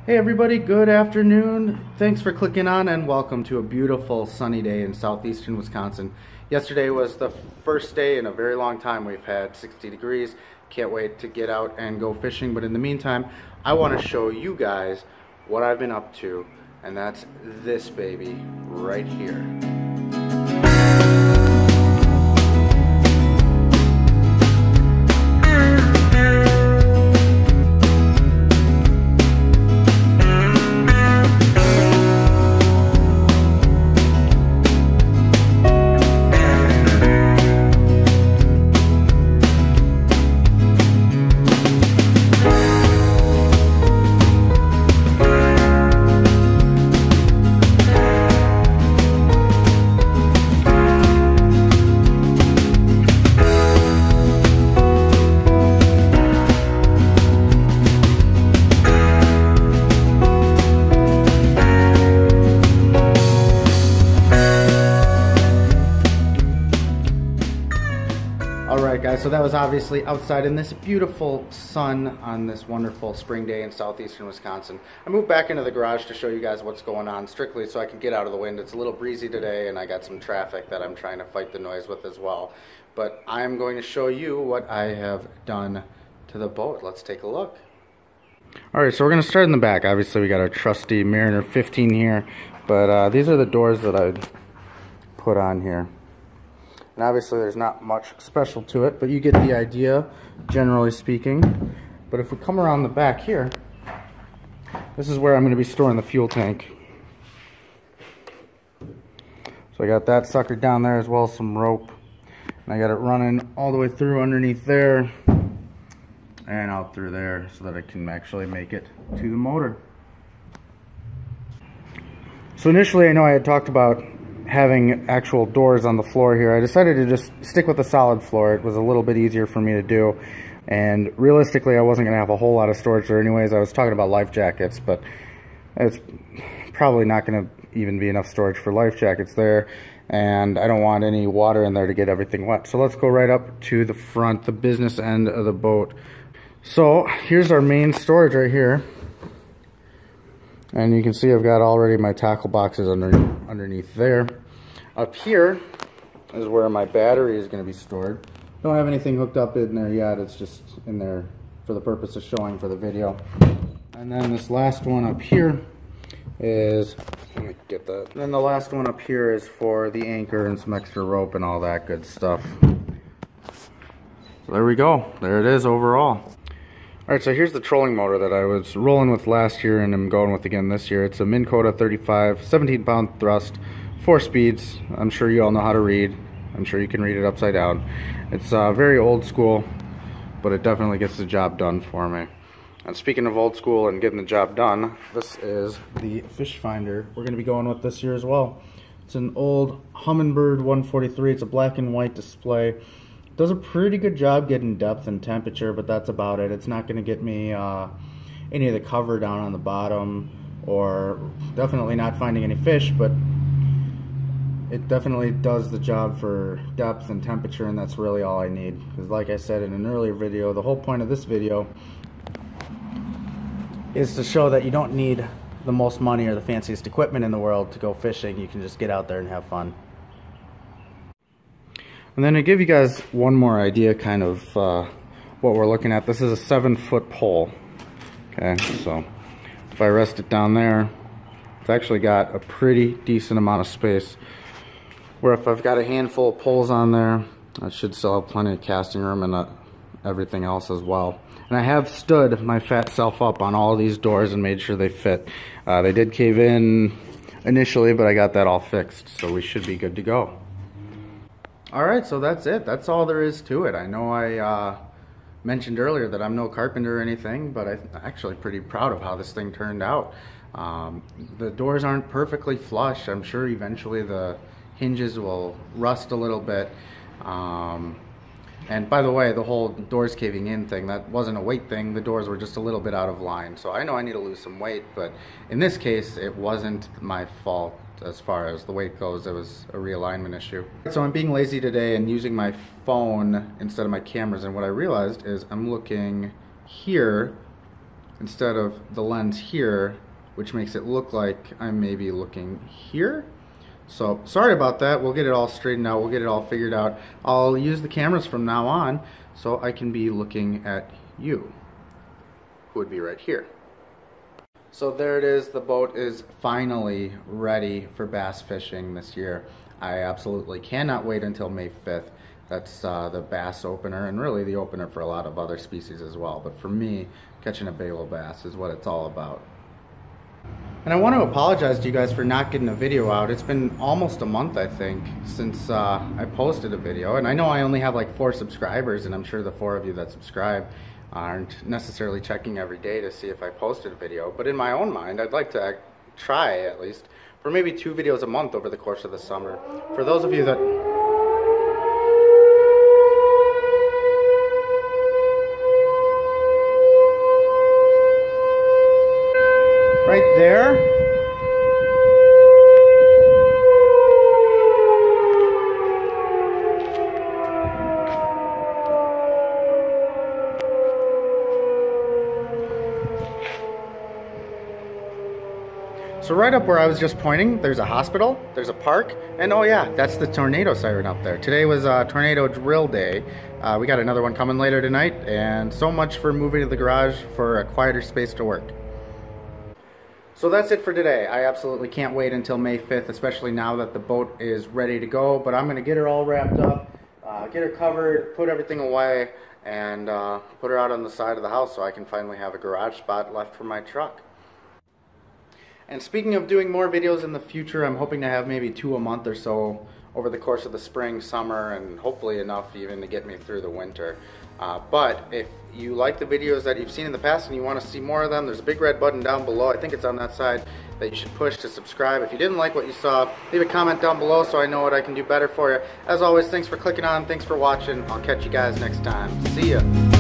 Hey everybody, good afternoon. Thanks for clicking on and welcome to a beautiful sunny day in southeastern Wisconsin. Yesterday was the first day in a very long time we've had 60 degrees. Can't wait to get out and go fishing, but in the meantime, I want to show you guys what I've been up to, and that's this baby right here. Alright guys, so that was obviously outside in this beautiful sun on this wonderful spring day in southeastern Wisconsin. I moved back into the garage to show you guys what's going on, strictly so I can get out of the wind. It's a little breezy today and I got some traffic that I'm trying to fight the noise with as well. But I'm going to show you what I have done to the boat. Let's take a look. Alright, so we're going to start in the back. Obviously we got our trusty Mariner 15 here, but these are the doors that I put on here. And obviously there's not much special to it, but you get the idea, generally speaking. But if we come around the back here, this is where I'm going to be storing the fuel tank. So I got that sucker down there as well as some rope. And I got it running all the way through underneath there and out through there so that I can actually make it to the motor. So initially I know I had talked about having actual doors on the floor here. I decided to just stick with a solid floor. It was a little bit easier for me to do, and realistically I wasn't going to have a whole lot of storage there anyways. I was talking about life jackets, but it's probably not going to even be enough storage for life jackets there, and I don't want any water in there to get everything wet. So let's go right up to the front, the business end of the boat. So here's our main storage right here. And you can see I've got already my tackle boxes underneath there. Up here is where my battery is going to be stored. Don't have anything hooked up in there yet. It's just in there for the purpose of showing for the video. And then this last one up here is, let me get that. And then the last one up here is for the anchor and some extra rope and all that good stuff. So there we go. There it is overall. Alright, so here's the trolling motor that I was rolling with last year and I'm going with again this year. It's a Minn Kota 35, 17-pound thrust, 4 speeds. I'm sure you all know how to read. I'm sure you can read it upside down. It's very old school, but it definitely gets the job done for me. And speaking of old school and getting the job done, this is the fish finder we're going to be going with this year as well. It's an old Humminbird 143. It's a black and white display. Does a pretty good job getting depth and temperature, but that's about it. It's not going to get me any of the cover down on the bottom, or definitely not finding any fish, but it definitely does the job for depth and temperature, and that's really all I need. Because like I said in an earlier video, the whole point of this video is to show that you don't need the most money or the fanciest equipment in the world to go fishing. You can just get out there and have fun. And then to give you guys one more idea kind of what we're looking at, this is a 7-foot pole. Okay, so if I rest it down there, it's actually got a pretty decent amount of space. Where if I've got a handful of poles on there, I should still have plenty of casting room and everything else as well. And I have stood my fat self up on all of these doors and made sure they fit. They did cave in initially, but I got that all fixed, so we should be good to go. Alright, so that's it. That's all there is to it. I know I mentioned earlier that I'm no carpenter or anything, but I'm actually pretty proud of how this thing turned out. The doors aren't perfectly flush. I'm sure eventually the hinges will rust a little bit. And by the way, the whole doors caving in thing, that wasn't a weight thing. The doors were just a little bit out of line. So I know I need to lose some weight, but in this case, it wasn't my fault. As far as the weight goes, it was a realignment issue. So I'm being lazy today and using my phone instead of my cameras, and what I realized is I'm looking here instead of the lens here, which makes it look like I'm maybe looking here. So sorry about that. We'll get it all straightened out. We'll get it all figured out. I'll use the cameras from now on so I can be looking at you, who would be right here. So there it is. The boat is finally ready for bass fishing this year. I absolutely cannot wait until May 5th. That's the bass opener, and really the opener for a lot of other species as well. But for me, catching a Balo bass is what it's all about. And I want to apologize to you guys for not getting a video out. It's been almost a month, I think, since I posted a video. And I know I only have like 4 subscribers, and I'm sure the 4 of you that subscribe aren't necessarily checking every day to see if I posted a video. But in my own mind, I'd like to try, at least, for maybe 2 videos a month over the course of the summer. For those of you that... right there. So right up where I was just pointing, there's a hospital, there's a park, and oh yeah, that's the tornado siren up there. Today was tornado drill day. We got another one coming later tonight, and so much for moving to the garage for a quieter space to work. So that's it for today. I absolutely can't wait until May 5th, especially now that the boat is ready to go. But I'm going to get her all wrapped up, get her covered, put everything away, and put her out on the side of the house so I can finally have a garage spot left for my truck. And speaking of doing more videos in the future, I'm hoping to have maybe 2 a month or so over the course of the spring, summer, and hopefully enough even to get me through the winter. But if you like the videos that you've seen in the past and you want to see more of them, there's a big red button down below. I think it's on that side that you should push to subscribe. If you didn't like what you saw, leave a comment down below so I know what I can do better for you. As always, thanks for clicking on, thanks for watching. I'll catch you guys next time. See ya.